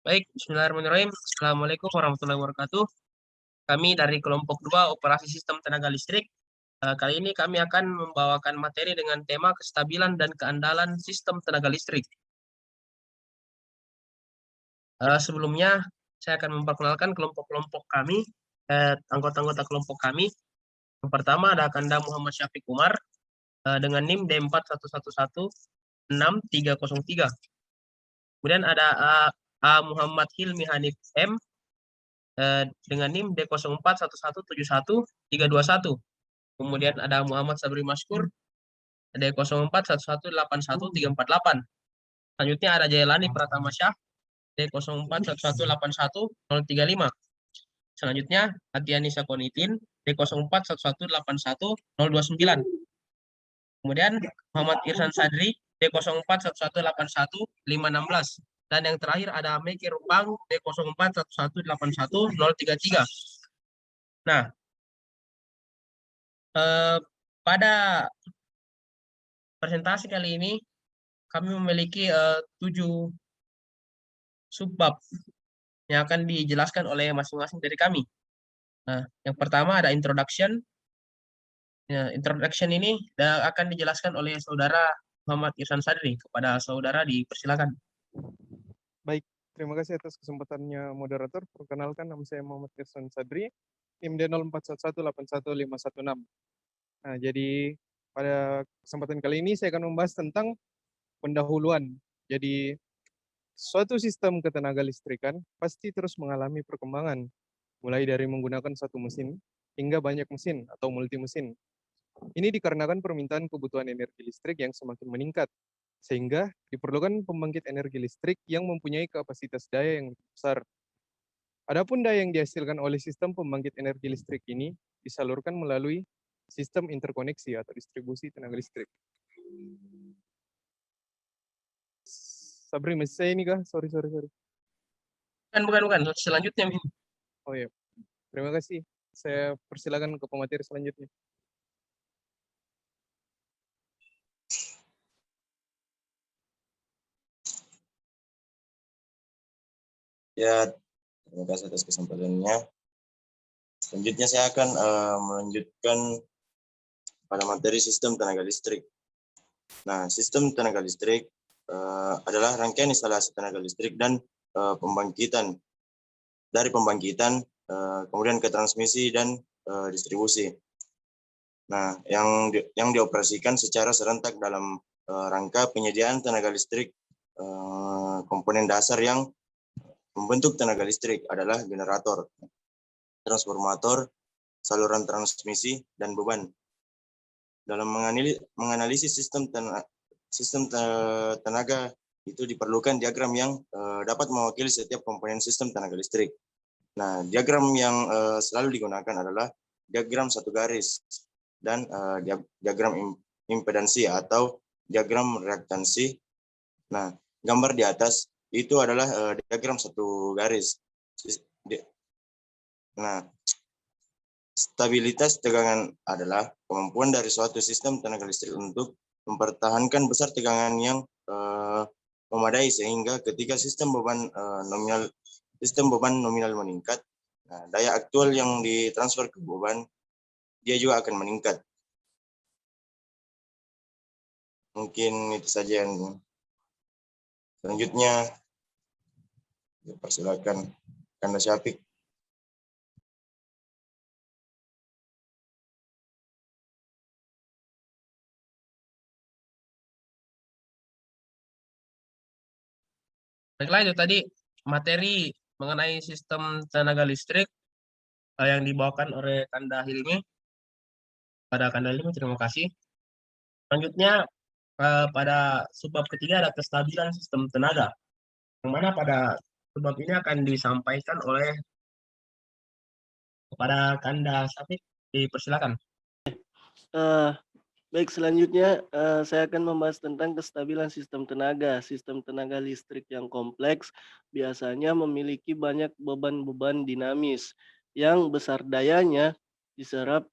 Baik, bismillahirrahmanirrahim. Assalamualaikum warahmatullahi wabarakatuh. Kami dari kelompok 2 Operasi Sistem Tenaga Listrik. Kali ini kami akan membawakan materi dengan tema kestabilan dan keandalan sistem tenaga listrik. Sebelumnya, saya akan memperkenalkan kelompok-kelompok kami, anggota-anggota kelompok kami. Yang pertama ada Kanda Muhammad Syafiq Umar dengan NIM D41116303. Kemudian ada A Muhammad Hilmi Hanif M dengan NIM D04117131. Kemudian ada Muhammad Sabri Maskur D0411811348. Selanjutnya ada Jailani Pratama Syah D0411811035. Selanjutnya Atiani Sakonitin D0411811029. Kemudian Muhammad Irsan Sadri D0411811516. Dan yang terakhir ada Meki Rupang D0411811033. Nah, pada presentasi kali ini kami memiliki 7 subbab yang akan dijelaskan oleh masing-masing dari kami. Nah, yang pertama ada introduction. Ya, introduction ini akan dijelaskan oleh saudara Muhammad Irsan Sadri. Kepada saudara dipersilakan. Baik, terima kasih atas kesempatannya moderator. Perkenalkan, nama saya Muhammad Irsan Sadri, NIM D0411811516. Nah, jadi pada kesempatan kali ini saya akan membahas tentang pendahuluan. Jadi suatu sistem ketenaga listrikan pasti terus mengalami perkembangan, mulai dari menggunakan satu mesin hingga banyak mesin atau multi mesin. Ini dikarenakan permintaan kebutuhan energi listrik yang semakin meningkat, sehingga diperlukan pembangkit energi listrik yang mempunyai kapasitas daya yang besar. Adapun daya yang dihasilkan oleh sistem pembangkit energi listrik ini disalurkan melalui sistem interkoneksi atau distribusi tenaga listrik. Sabri, masih saya ini kah? Sorry. Bukan. Selanjutnya. Oh ya, terima kasih. Saya persilakan ke pemateri selanjutnya. Ya, terima kasih atas kesempatannya. Selanjutnya saya akan melanjutkan pada materi sistem tenaga listrik. Nah, sistem tenaga listrik adalah rangkaian instalasi tenaga listrik dan pembangkitan. Dari pembangkitan, kemudian ke transmisi dan distribusi. Nah, yang dioperasikan secara serentak dalam rangka penyediaan tenaga listrik. Komponen dasar yang membentuk tenaga listrik adalah generator, transformator, saluran transmisi, dan beban. Dalam menganalisis sistem tenaga itu diperlukan diagram yang dapat mewakili setiap komponen sistem tenaga listrik. Nah, diagram yang selalu digunakan adalah diagram satu garis dan diagram impedansi atau diagram reaktansi. Nah, gambar di atas itu adalah diagram satu garis. Nah, stabilitas tegangan adalah kemampuan dari suatu sistem tenaga listrik untuk mempertahankan besar tegangan yang memadai sehingga ketika sistem beban nominal meningkat, nah, daya aktual yang ditransfer ke beban dia juga akan meningkat. Mungkin itu saja yang selanjutnya. Persilakan Kanda Syafiq. Baiklah, itu tadi materi mengenai sistem tenaga listrik yang dibawakan oleh Kanda Hilmi. Pada Kanda Hilmi, terima kasih. Selanjutnya, pada subbab ketiga ada kestabilan sistem tenaga. Yang mana pada subbab ini akan disampaikan oleh kepada Kanda Syafiq. Dipersilakan. Baik, selanjutnya saya akan membahas tentang kestabilan sistem tenaga. Sistem tenaga listrik yang kompleks biasanya memiliki banyak beban-beban dinamis yang besar dayanya diserap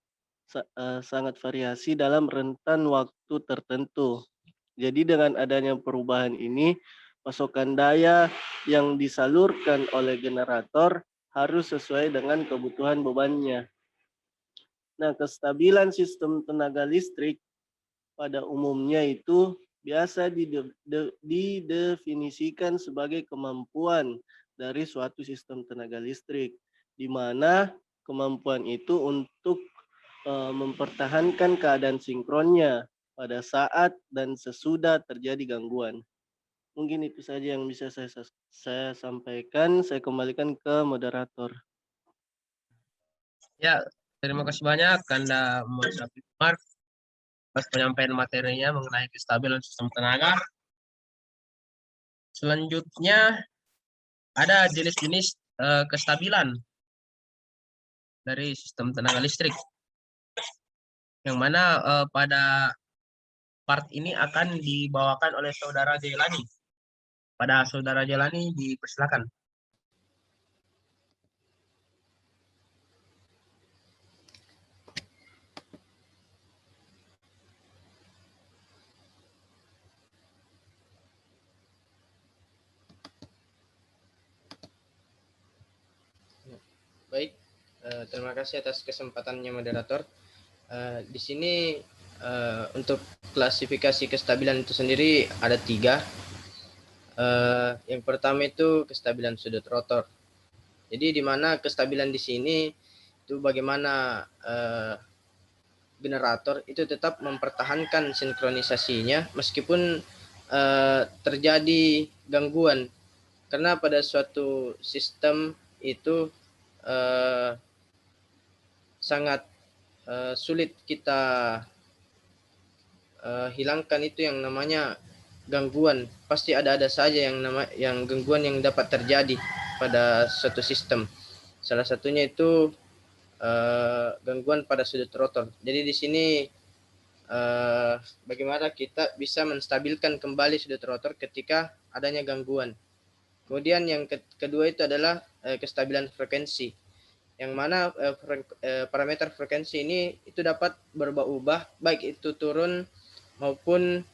sangat variasi dalam rentan waktu tertentu. Jadi dengan adanya perubahan ini, pasokan daya yang disalurkan oleh generator harus sesuai dengan kebutuhan bebannya. Nah, kestabilan sistem tenaga listrik pada umumnya itu biasa didefinisikan sebagai kemampuan dari suatu sistem tenaga listrik, di mana kemampuan itu untuk mempertahankan keadaan sinkronnya pada saat dan sesudah terjadi gangguan. Mungkin itu saja yang bisa saya sampaikan. Saya kembalikan ke moderator. Ya, terima kasih banyak Anda Muhammad Syafiq Umar atas penyampaian materinya mengenai kestabilan sistem tenaga. Selanjutnya ada jenis-jenis kestabilan dari sistem tenaga listrik, yang mana pada part ini akan dibawakan oleh Saudara Jailani. Pada Saudara Jailani dipersilakan. Baik, terima kasih atas kesempatannya moderator. Di sini untuk klasifikasi kestabilan itu sendiri ada 3. Yang pertama itu kestabilan sudut rotor. Jadi di mana kestabilan di sini itu bagaimana generator itu tetap mempertahankan sinkronisasinya meskipun terjadi gangguan. Karena pada suatu sistem itu sangat sulit kita hilangkan itu yang namanya gangguan. Pasti ada saja yang gangguan yang dapat terjadi pada suatu sistem. Salah satunya itu gangguan pada sudut rotor. Jadi di sini bagaimana kita bisa menstabilkan kembali sudut rotor ketika adanya gangguan. Kemudian yang kedua itu adalah kestabilan frekuensi, yang mana parameter frekuensi ini itu dapat berubah-ubah, baik itu turun maupun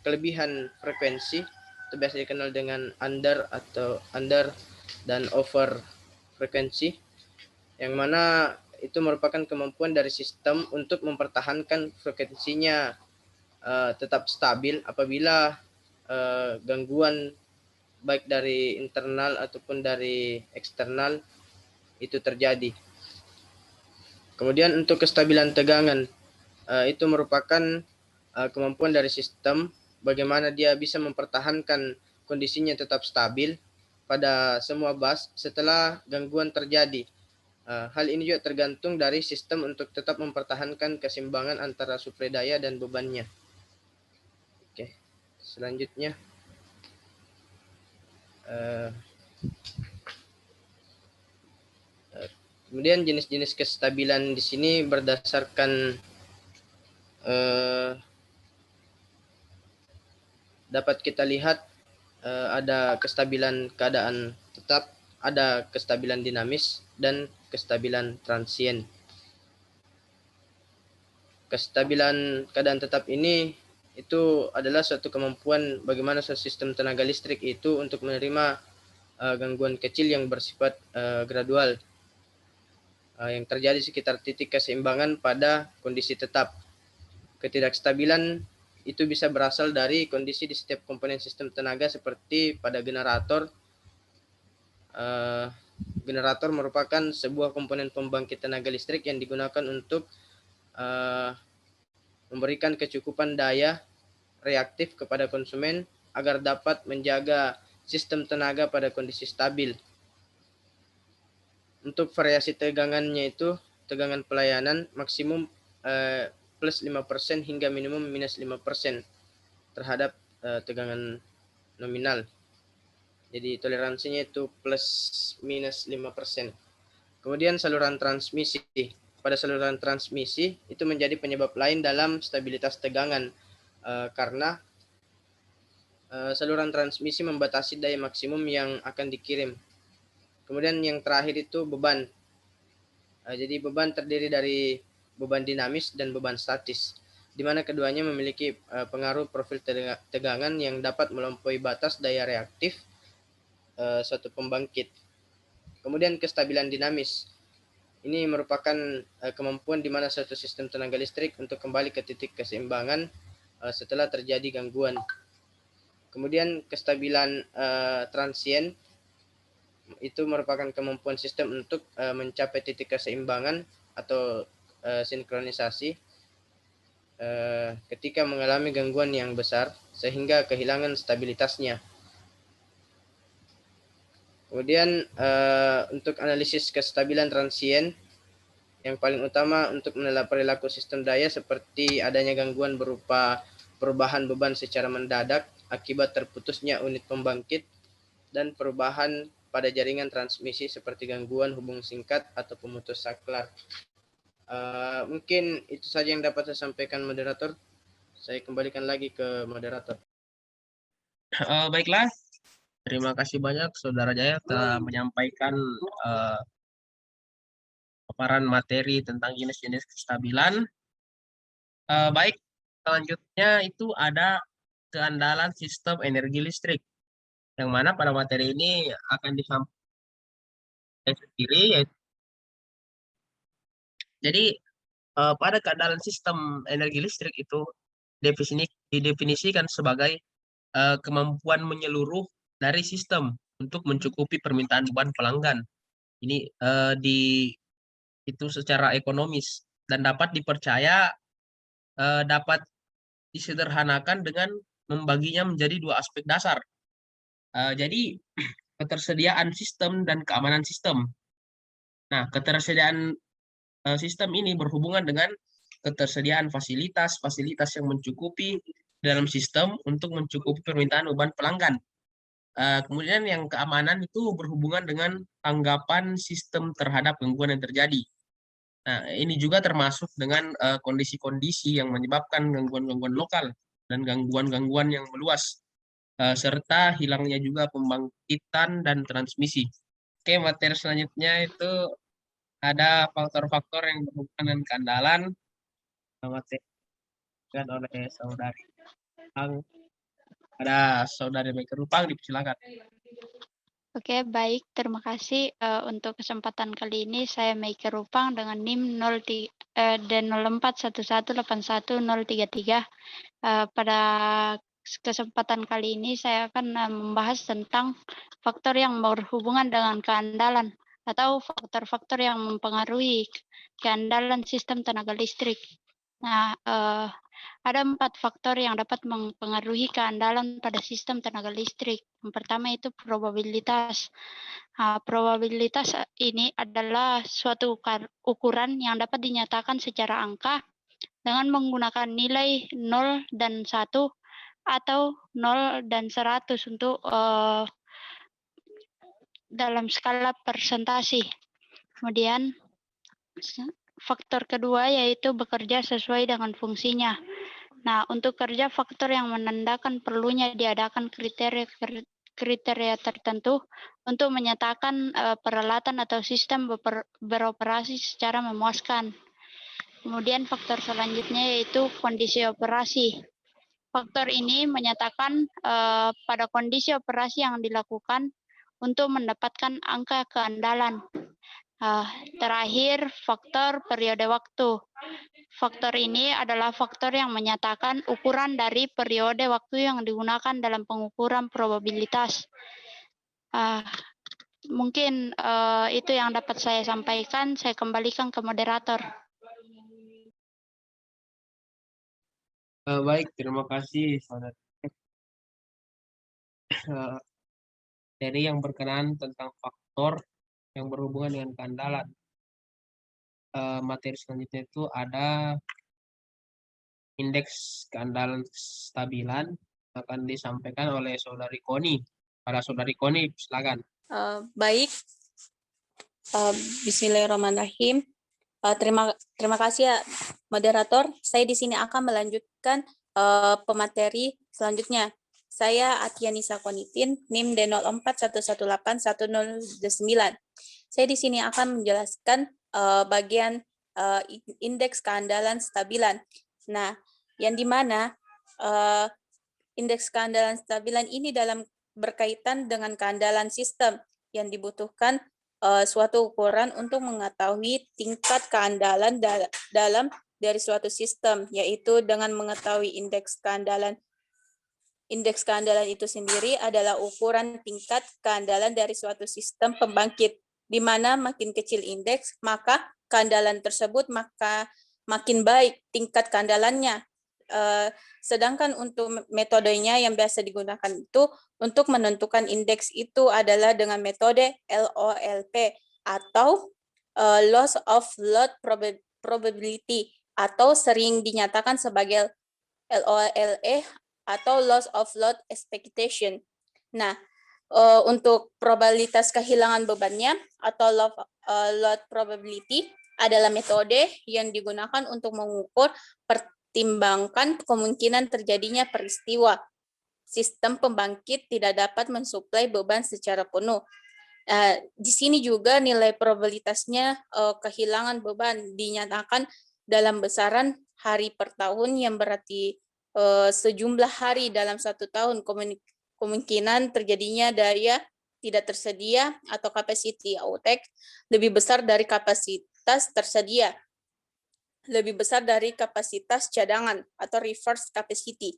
kelebihan frekuensi, itu biasa dikenal dengan under dan over frekuensi, yang mana itu merupakan kemampuan dari sistem untuk mempertahankan frekuensinya tetap stabil apabila gangguan baik dari internal ataupun dari eksternal itu terjadi. Kemudian untuk kestabilan tegangan, itu merupakan kemampuan dari sistem bagaimana dia bisa mempertahankan kondisinya tetap stabil pada semua bus setelah gangguan terjadi. Hal ini juga tergantung dari sistem untuk tetap mempertahankan keseimbangan antara suplai daya dan bebannya. Oke, selanjutnya. Kemudian jenis-jenis kestabilan di sini berdasarkan dapat kita lihat ada kestabilan keadaan tetap, ada kestabilan dinamis, dan kestabilan transien. Kestabilan keadaan tetap ini itu adalah suatu kemampuan bagaimana suatu sistem tenaga listrik itu untuk menerima gangguan kecil yang bersifat gradual yang terjadi sekitar titik keseimbangan pada kondisi tetap. Ketidakstabilan itu bisa berasal dari kondisi di setiap komponen sistem tenaga seperti pada generator. Generator merupakan sebuah komponen pembangkit tenaga listrik yang digunakan untuk memberikan kecukupan daya reaktif kepada konsumen agar dapat menjaga sistem tenaga pada kondisi stabil. Untuk variasi tegangannya itu, tegangan pelayanan maksimum plus 5% hingga minimum minus 5% terhadap tegangan nominal. Jadi toleransinya itu plus minus 5%. Kemudian saluran transmisi. Pada saluran transmisi itu menjadi penyebab lain dalam stabilitas tegangan karena saluran transmisi membatasi daya maksimum yang akan dikirim. Kemudian yang terakhir itu beban. Jadi beban terdiri dari beban dinamis dan beban statis. di mana keduanya memiliki pengaruh profil tegangan yang dapat melampaui batas daya reaktif suatu pembangkit. Kemudian kestabilan dinamis. Ini merupakan kemampuan di mana suatu sistem tenaga listrik untuk kembali ke titik keseimbangan setelah terjadi gangguan. Kemudian kestabilan transien itu merupakan kemampuan sistem untuk mencapai titik keseimbangan atau sinkronisasi ketika mengalami gangguan yang besar sehingga kehilangan stabilitasnya. Kemudian untuk analisis kestabilan transien, yang paling utama untuk menilai perilaku sistem daya seperti adanya gangguan berupa perubahan beban secara mendadak akibat terputusnya unit pembangkit dan perubahan pada jaringan transmisi seperti gangguan hubung singkat atau pemutus saklar. Mungkin itu saja yang dapat saya sampaikan, moderator. Saya kembalikan lagi ke moderator. Baiklah, terima kasih banyak Saudara Jaya telah menyampaikan paparan materi tentang jenis-jenis kestabilan. Baik, selanjutnya itu ada keandalan sistem energi listrik, yang mana pada materi ini akan disampaikan sendiri, yaitu jadi pada keandalan sistem energi listrik itu didefinisikan sebagai kemampuan menyeluruh dari sistem untuk mencukupi permintaan beban pelanggan. Ini itu secara ekonomis dan dapat dipercaya dapat disederhanakan dengan membaginya menjadi dua aspek dasar. Jadi ketersediaan sistem dan keamanan sistem. Nah, ketersediaan sistem ini berhubungan dengan ketersediaan fasilitas yang mencukupi dalam sistem untuk mencukupi permintaan beban pelanggan. Kemudian yang keamanan itu berhubungan dengan tanggapan sistem terhadap gangguan yang terjadi. Nah, ini juga termasuk dengan kondisi-kondisi yang menyebabkan gangguan-gangguan lokal dan gangguan-gangguan yang meluas, serta hilangnya juga pembangkitan dan transmisi. Oke, materi selanjutnya itu ada faktor-faktor yang berhubungan dengan keandalan. Materi oleh Saudari Rupang. Ada Saudari Mega Rupang, dipersilakan. Oke, baik. Terima kasih untuk kesempatan kali ini. Saya Meike Rupang dengan NIM 0411818033. Pada kesempatan kali ini saya akan membahas tentang faktor yang berhubungan dengan keandalan atau faktor-faktor yang mempengaruhi keandalan sistem tenaga listrik. Nah, ada 4 faktor yang dapat mempengaruhi keandalan pada sistem tenaga listrik. Yang pertama itu probabilitas. Probabilitas ini adalah suatu ukuran yang dapat dinyatakan secara angka dengan menggunakan nilai 0 dan 1 atau 0 dan 100 untuk dalam skala persentase. Kemudian faktor kedua yaitu bekerja sesuai dengan fungsinya. Nah, untuk kerja faktor yang menandakan perlunya diadakan kriteria tertentu untuk menyatakan peralatan atau sistem beroperasi secara memuaskan. Kemudian faktor selanjutnya yaitu kondisi operasi. Faktor ini menyatakan pada kondisi operasi yang dilakukan untuk mendapatkan angka keandalan. Terakhir, faktor periode waktu. Faktor ini adalah faktor yang menyatakan ukuran dari periode waktu yang digunakan dalam pengukuran probabilitas. Mungkin itu yang dapat saya sampaikan. Saya kembalikan ke moderator. Baik, terima kasih Saudara. Dari yang berkenaan tentang faktor yang berhubungan dengan keandalan. Materi selanjutnya itu ada indeks keandalan stabilan akan disampaikan oleh Saudari Koni. Pada Saudari Koni, silakan. Baik, Bismillahirrahmanirrahim. Terima kasih ya moderator. Saya di sini akan melanjutkan pemateri selanjutnya. Saya Atianisa Konitin, NIM D04118109. Saya di sini akan menjelaskan bagian indeks keandalan stabilan. Nah, yang dimana indeks keandalan stabilan ini berkaitan dengan keandalan sistem yang dibutuhkan suatu ukuran untuk mengetahui tingkat keandalan dalam dari suatu sistem, yaitu dengan mengetahui indeks keandalan. Indeks keandalan itu sendiri adalah ukuran tingkat keandalan dari suatu sistem pembangkit, di mana makin kecil indeks, maka keandalan tersebut makin baik tingkat keandalannya. Sedangkan untuk metodenya yang biasa digunakan itu untuk menentukan indeks itu adalah dengan metode LOLP atau loss of load probability, atau sering dinyatakan sebagai LOLE atau loss of load expectation. Nah, untuk probabilitas kehilangan bebannya atau load probability adalah metode yang digunakan untuk mengukur pertimbangkan kemungkinan terjadinya peristiwa sistem pembangkit tidak dapat mensuplai beban secara penuh. Di sini juga nilai probabilitasnya kehilangan beban dinyatakan dalam besaran hari per tahun, yang berarti sejumlah hari dalam satu tahun kemungkinan terjadinya daya tidak tersedia atau capacity outtake lebih besar dari kapasitas tersedia, lebih besar dari kapasitas cadangan atau reverse capacity.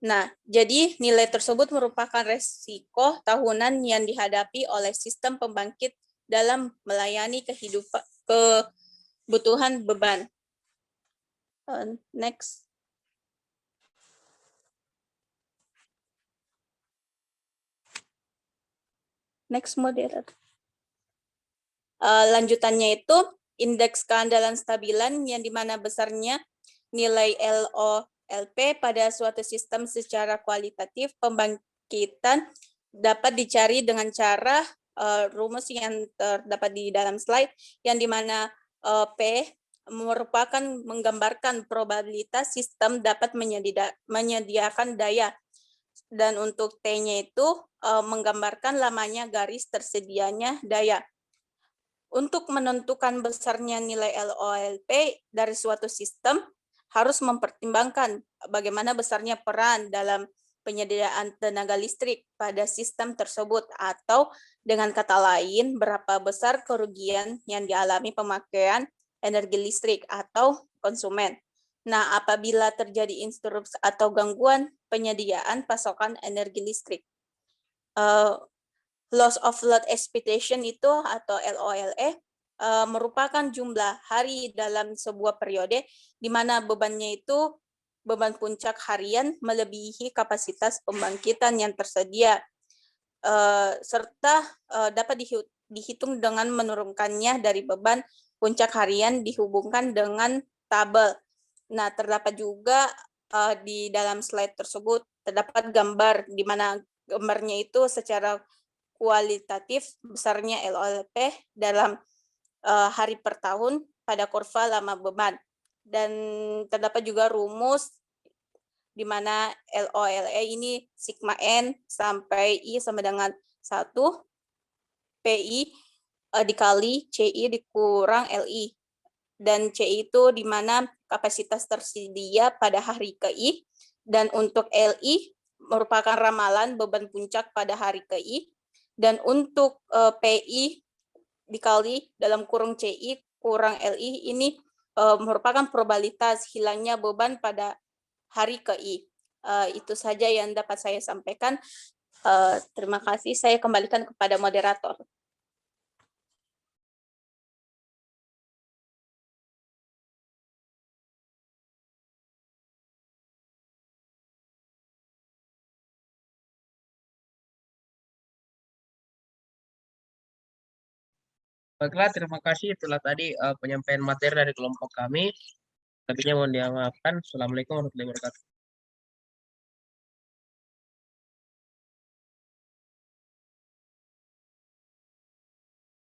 Nah, jadi nilai tersebut merupakan resiko tahunan yang dihadapi oleh sistem pembangkit dalam melayani kebutuhan beban. Next. Next model. Lanjutannya itu indeks keandalan stabilan, yang dimana besarnya nilai LOLP pada suatu sistem secara kualitatif pembangkitan dapat dicari dengan cara rumus yang terdapat di dalam slide, yang dimana P merupakan menggambarkan probabilitas sistem dapat menyediakan daya, dan untuk T-nya itu menggambarkan lamanya garis tersedianya daya. Untuk menentukan besarnya nilai LOLP dari suatu sistem, harus mempertimbangkan bagaimana besarnya peran dalam penyediaan tenaga listrik pada sistem tersebut, atau dengan kata lain, berapa besar kerugian yang dialami pemakaian energi listrik atau konsumen. Nah, apabila terjadi interupsi atau gangguan penyediaan pasokan energi listrik, loss of load expectation itu atau LOLE merupakan jumlah hari dalam sebuah periode di mana bebannya itu beban puncak harian melebihi kapasitas pembangkitan yang tersedia, serta dapat dihitung dengan menurunkannya dari beban puncak harian dihubungkan dengan tabel. Nah, terdapat juga di dalam slide tersebut terdapat gambar di mana gambarnya itu secara kualitatif besarnya LOLP dalam hari per tahun pada kurva lama beban, dan terdapat juga rumus di mana LOLE ini sigma N sampai I sama dengan 1 PI dikali CI dikurang LI, dan CI itu di mana kapasitas tersedia pada hari ke I, dan untuk LI merupakan ramalan beban puncak pada hari ke I, dan untuk PI dikali dalam kurung CI kurang LI ini merupakan probabilitas hilangnya beban pada hari ke I. Itu saja yang dapat saya sampaikan. Terima kasih. Saya kembalikan kepada moderator. Baiklah, terima kasih. Itulah tadi penyampaian materi dari kelompok kami. Lebihnya mohon dimaafkan. Assalamualaikum warahmatullahi wabarakatuh.